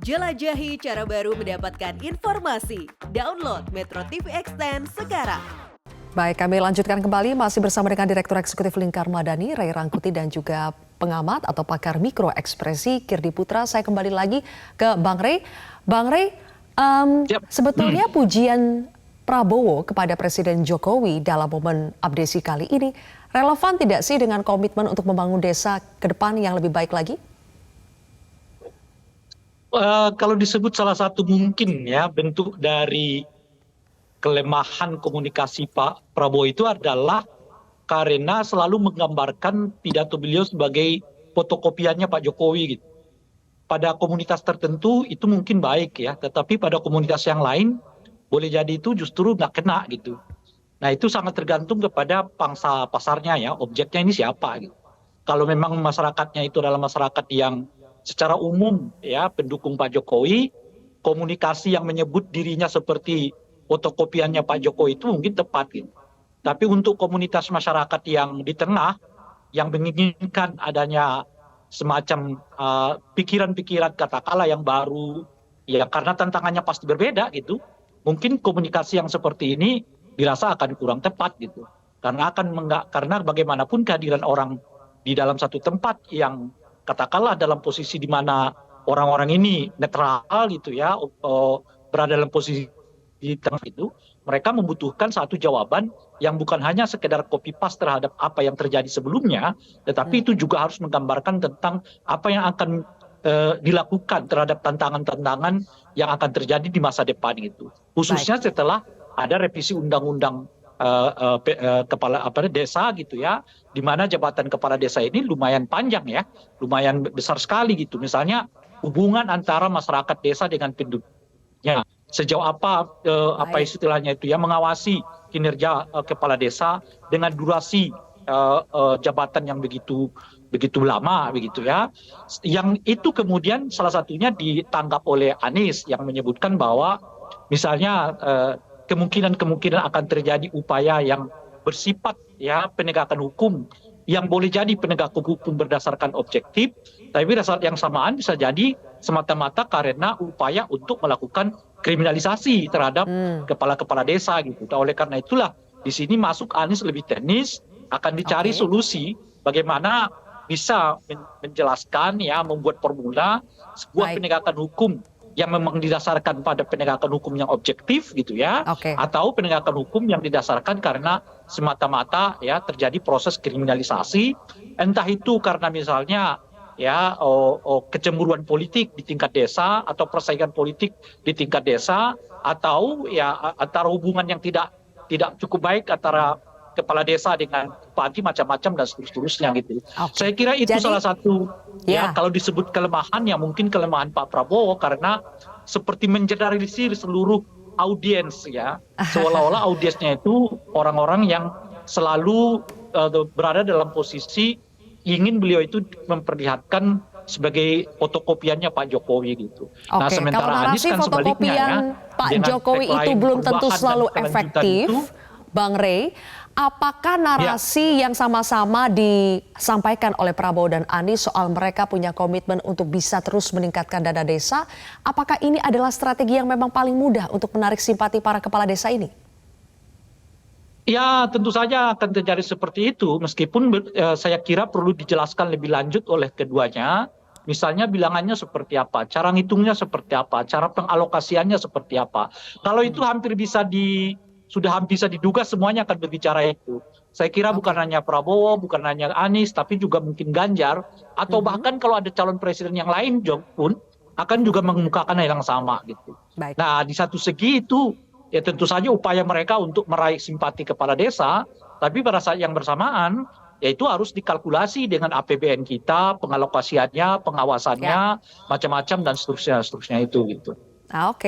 Jelajahi cara baru mendapatkan informasi. Download Metro TV Extend sekarang. Baik, kami lanjutkan kembali masih bersama dengan Direktur Eksekutif Lingkar Madani, Ray Rangkuti, dan juga pengamat atau pakar mikro ekspresi Kirdi Putra. Saya kembali lagi ke Bang Ray. Bang Ray, sebetulnya pujian Prabowo kepada Presiden Jokowi dalam momen abdesi kali ini relevan tidak sih dengan komitmen untuk membangun desa ke depan yang lebih baik lagi? Kalau disebut salah satu mungkin ya bentuk dari kelemahan komunikasi Pak Prabowo itu adalah karena selalu menggambarkan pidato beliau sebagai fotokopiannya Pak Jokowi gitu. Pada komunitas tertentu itu mungkin baik ya, tetapi pada komunitas yang lain boleh jadi itu justru nggak kena gitu. Nah itu sangat tergantung kepada pangsa pasarnya ya, objeknya ini siapa gitu. Kalau memang masyarakatnya itu adalah masyarakat yang secara umum ya pendukung Pak Jokowi, komunikasi yang menyebut dirinya seperti fotokopiannya Pak Jokowi itu mungkin tepat gitu. Tapi untuk komunitas masyarakat yang di tengah, yang menginginkan adanya semacam pikiran-pikiran katakanlah yang baru, ya karena tantangannya pasti berbeda gitu. Mungkin komunikasi yang seperti ini dirasa akan kurang tepat gitu. Karena bagaimanapun kehadiran orang di dalam satu tempat yang katakanlah dalam posisi di mana orang-orang ini netral gitu ya, berada dalam posisi di tengah itu, mereka membutuhkan satu jawaban yang bukan hanya sekedar copy paste terhadap apa yang terjadi sebelumnya, tetapi itu juga harus menggambarkan tentang apa yang akan dilakukan terhadap tantangan-tantangan yang akan terjadi di masa depan itu. Khususnya setelah ada revisi undang-undang kepala desa gitu ya, di mana jabatan kepala desa ini lumayan panjang ya, lumayan besar sekali gitu. Misalnya hubungan antara masyarakat desa dengan penduduknya, sejauh apa istilahnya itu ya, mengawasi kinerja kepala desa dengan durasi jabatan yang begitu lama begitu ya. Yang itu kemudian salah satunya ditanggap oleh Anies yang menyebutkan bahwa misalnya kemungkinan akan terjadi upaya yang bersifat ya penegakan hukum yang boleh jadi penegakan hukum berdasarkan objektif, tapi pada saat yang samaan bisa jadi semata-mata karena upaya untuk melakukan kriminalisasi terhadap kepala-kepala desa gitu. Nah, oleh karena itulah di sini masuk Anies lebih teknis, akan dicari solusi bagaimana bisa menjelaskan ya, membuat formula sebuah penegakan hukum yang memang didasarkan pada penegakan hukum yang objektif gitu ya, atau penegakan hukum yang didasarkan karena semata-mata ya terjadi proses kriminalisasi, entah itu karena misalnya ya kecemburuan politik di tingkat desa atau persaingan politik di tingkat desa, atau ya antara hubungan yang tidak cukup baik antara kepala desa dengan bupati macam-macam dan seterusnya gitu. Saya kira itu salah satu ya kalau disebut kelemahan ya mungkin kelemahan Pak Prabowo karena seperti mengeneralisir seluruh audiens ya, seolah-olah audiensnya itu orang-orang yang selalu berada dalam posisi ingin beliau itu memperlihatkan sebagai fotokopiannya Pak Jokowi gitu. Nah, sementara Anies kan sebaliknya ya, Pak Jokowi itu belum tentu selalu efektif, Bang Ray. Apakah narasi yang sama-sama disampaikan oleh Prabowo dan Anies soal mereka punya komitmen untuk bisa terus meningkatkan dana desa, apakah ini adalah strategi yang memang paling mudah untuk menarik simpati para kepala desa ini? Ya tentu saja akan terjadi seperti itu, meskipun saya kira perlu dijelaskan lebih lanjut oleh keduanya. Misalnya bilangannya seperti apa, cara ngitungnya seperti apa, cara pengalokasiannya seperti apa. Kalau itu sudah hampir bisa diduga semuanya akan berbicara itu. Saya kira bukan hanya Prabowo, bukan hanya Anies, tapi juga mungkin Ganjar, atau bahkan kalau ada calon presiden yang lain pun akan juga mengemukakan hal yang sama gitu. Nah di satu segi itu ya tentu saja upaya mereka untuk meraih simpati kepala desa, tapi pada saat yang bersamaan ya itu harus dikalkulasi dengan APBN kita, pengalokasiannya, pengawasannya, macam-macam dan seterusnya itu gitu.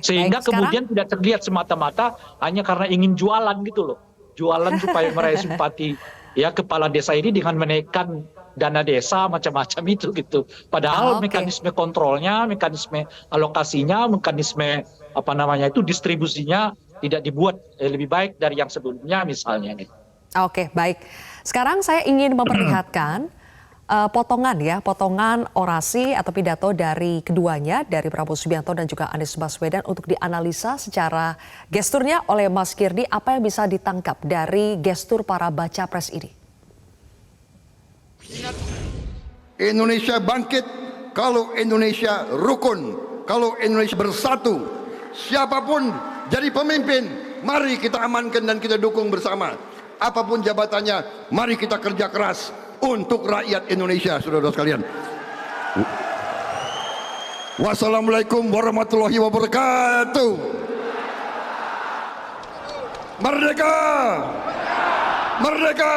Sehingga kemudian tidak terlihat semata-mata hanya karena ingin jualan gitu loh. Jualan supaya meraih simpati ya kepala desa ini dengan menaikkan dana desa macam-macam itu gitu. Padahal mekanisme kontrolnya, mekanisme alokasinya, mekanisme distribusinya tidak dibuat lebih baik dari yang sebelumnya misalnya. Baik. Sekarang saya ingin memperlihatkan potongan orasi atau pidato dari keduanya, dari Prabowo Subianto dan juga Anies Baswedan untuk dianalisa secara gesturnya oleh Mas Kirdi. Apa yang bisa ditangkap dari gestur para baca pres ini? Indonesia bangkit kalau Indonesia rukun, kalau Indonesia bersatu. Siapapun jadi pemimpin, mari kita amankan dan kita dukung bersama. Apapun jabatannya, mari kita kerja keras untuk rakyat Indonesia, saudara-saudara sekalian. Wassalamualaikum warahmatullahi wabarakatuh. Merdeka! Merdeka!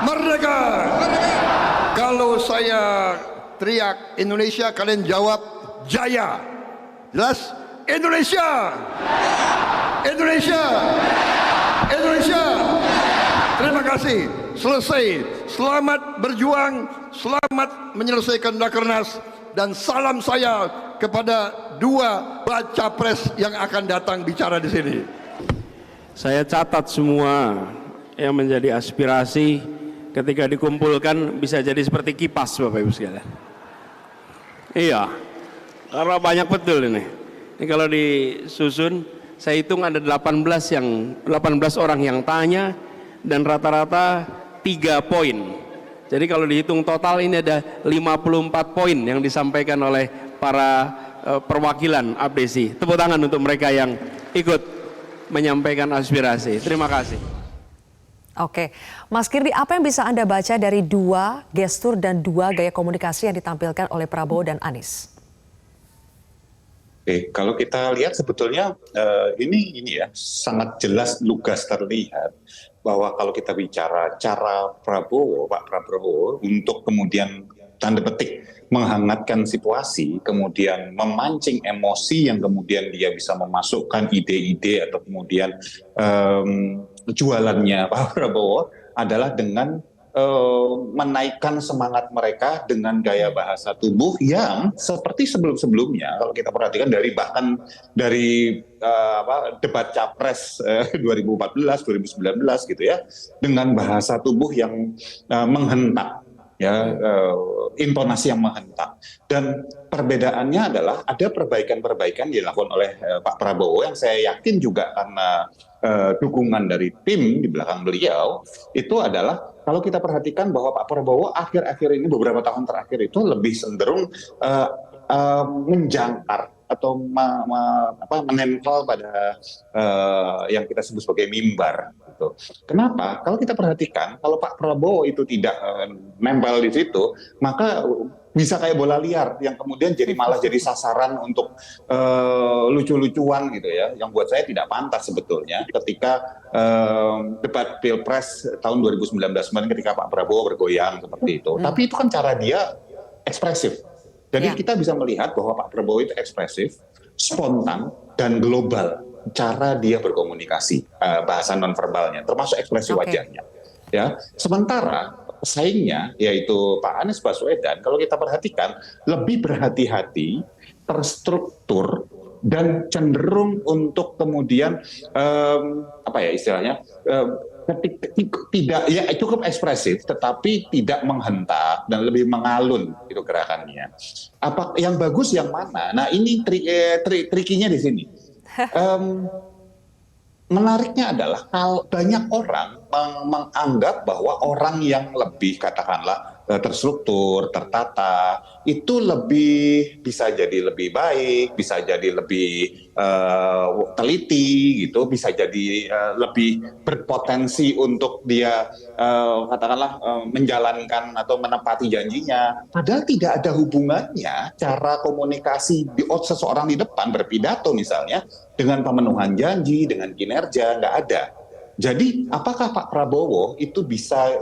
Merdeka! Kalau saya teriak Indonesia, kalian jawab Jaya. Jelas? Indonesia! Indonesia! Indonesia! Terima kasih. Selesai. Selamat berjuang, selamat menyelesaikan Rakernas, dan salam saya kepada dua baca pres yang akan datang bicara di sini. Saya catat semua yang menjadi aspirasi, ketika dikumpulkan bisa jadi seperti kipas, Bapak Ibu sekalian. Iya, karena banyak betul ini. Ini kalau disusun, saya hitung ada 18 orang yang tanya, dan rata-rata 3 poin. Jadi kalau dihitung total ini ada 54 poin yang disampaikan oleh para perwakilan APSI. Tepuk tangan untuk mereka yang ikut menyampaikan aspirasi. Terima kasih. Oke, Mas Kirdi, apa yang bisa Anda baca dari dua gestur dan dua gaya komunikasi yang ditampilkan oleh Prabowo dan Anies? Oke, kalau kita lihat sebetulnya ini ya sangat jelas lugas terlihat bahwa kalau kita bicara cara Pak Prabowo untuk kemudian tanda petik menghangatkan situasi, kemudian memancing emosi yang kemudian dia bisa memasukkan ide-ide atau kemudian jualannya Pak Prabowo adalah dengan menaikkan semangat mereka dengan gaya bahasa tubuh yang seperti sebelum-sebelumnya. Kalau kita perhatikan bahkan dari debat capres 2014, 2019 gitu ya, dengan bahasa tubuh yang menghentak, ya, intonasi yang menghentak. Dan perbedaannya adalah ada perbaikan-perbaikan dilakukan oleh Pak Prabowo yang saya yakin juga karena dukungan dari tim di belakang beliau itu adalah, kalau kita perhatikan bahwa Pak Prabowo akhir-akhir ini, beberapa tahun terakhir itu lebih cenderung menjangkar atau menempel pada yang kita sebut sebagai mimbar. Gitu. Kenapa? Kalau kita perhatikan, kalau Pak Prabowo itu tidak nempel di situ, maka bisa kayak bola liar yang kemudian malah jadi sasaran untuk lucu-lucuan gitu ya, yang buat saya tidak pantas sebetulnya ketika debat Pilpres tahun 2019 kemarin ketika Pak Prabowo bergoyang seperti itu. Tapi itu kan cara dia ekspresif. Jadi kita bisa melihat bahwa Pak Prabowo itu ekspresif, spontan, dan global cara dia berkomunikasi, bahasa nonverbalnya, termasuk ekspresi wajahnya. Ya, sementara pesaingnya yaitu Pak Anies Baswedan, kalau kita perhatikan lebih berhati-hati, terstruktur, dan cenderung untuk kemudian tidak, ya cukup ekspresif tetapi tidak menghentak dan lebih mengalun itu gerakannya. Apa yang bagus yang mana? Nah ini trikinya di sini. Menariknya adalah kalau banyak orang menganggap bahwa orang yang lebih katakanlah terstruktur, tertata, itu lebih bisa jadi lebih baik, bisa jadi lebih teliti gitu, bisa jadi lebih berpotensi untuk dia katakanlah menjalankan atau menepati janjinya. Padahal tidak ada hubungannya cara komunikasi seseorang di depan berpidato misalnya dengan pemenuhan janji, dengan kinerja, nggak ada. Jadi apakah Pak Prabowo itu bisa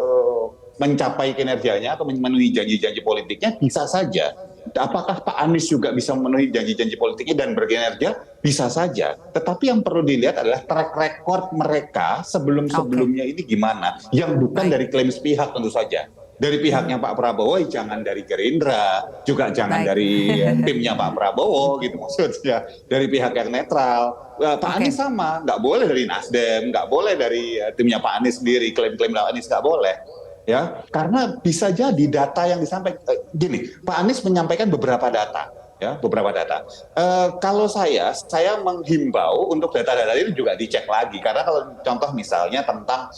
mencapai kinerjanya atau memenuhi janji-janji politiknya? Bisa saja. Apakah Pak Anies juga bisa memenuhi janji-janji politiknya dan berkinerja? Bisa saja. Tetapi yang perlu dilihat adalah track record mereka sebelum-sebelumnya ini gimana, yang bukan dari klaim sepihak tentu saja. Dari pihaknya Pak Prabowo, jangan dari Gerindra, juga jangan dari timnya Pak Prabowo gitu maksudnya, dari pihak yang netral. Pak Anies sama, nggak boleh dari Nasdem, nggak boleh dari timnya Pak Anies sendiri, klaim-klaim Pak Anies nggak boleh. Ya, karena bisa jadi data yang disampaikan gini, Pak Anies menyampaikan beberapa data, ya, beberapa data. Kalau saya menghimbau untuk data-data itu juga dicek lagi, karena kalau contoh misalnya tentang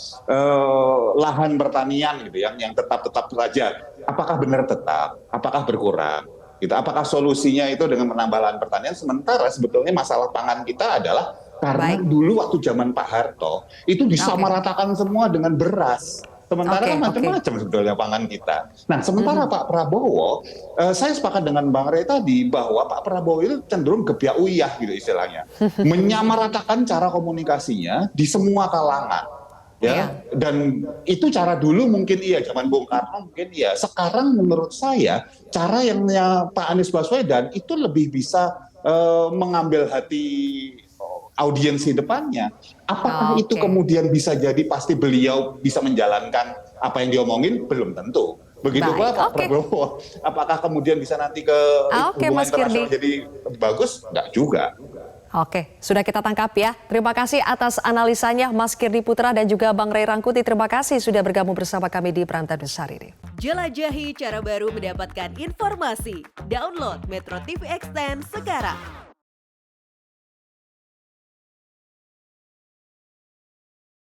lahan pertanian gitu, yang tetap saja, apakah benar tetap, apakah berkurang, gitu, apakah solusinya itu dengan menambah lahan pertanian, sementara sebetulnya masalah pangan kita adalah karena dulu waktu zaman Pak Harto itu disamaratakan semua dengan beras. Sementara kan macam-macam sebetulnya pangan kita. Nah, sementara Pak Prabowo, saya sepakat dengan Bang Rey tadi bahwa Pak Prabowo itu cenderung gebiak uyah gitu istilahnya. Menyamaratakan cara komunikasinya di semua kalangan. Ya, dan itu cara dulu mungkin iya, zaman Bung Karno mungkin iya. Sekarang menurut saya, cara yang Pak Anies Baswedan itu lebih bisa mengambil hati audiensi depannya. Apakah itu kemudian bisa jadi pasti beliau bisa menjalankan apa yang diomongin? Belum tentu. Begitu pula Pak Prabowo. Apakah kemudian bisa nanti ke hubungan internasional jadi bagus? Enggak juga. Oke, sudah kita tangkap ya. Terima kasih atas analisanya Mas Kirdi Putra dan juga Bang Rey Rangkuti. Terima kasih sudah bergabung bersama kami di Berantai Besar ini. Jelajahi cara baru mendapatkan informasi. Download Metro TV Extend sekarang.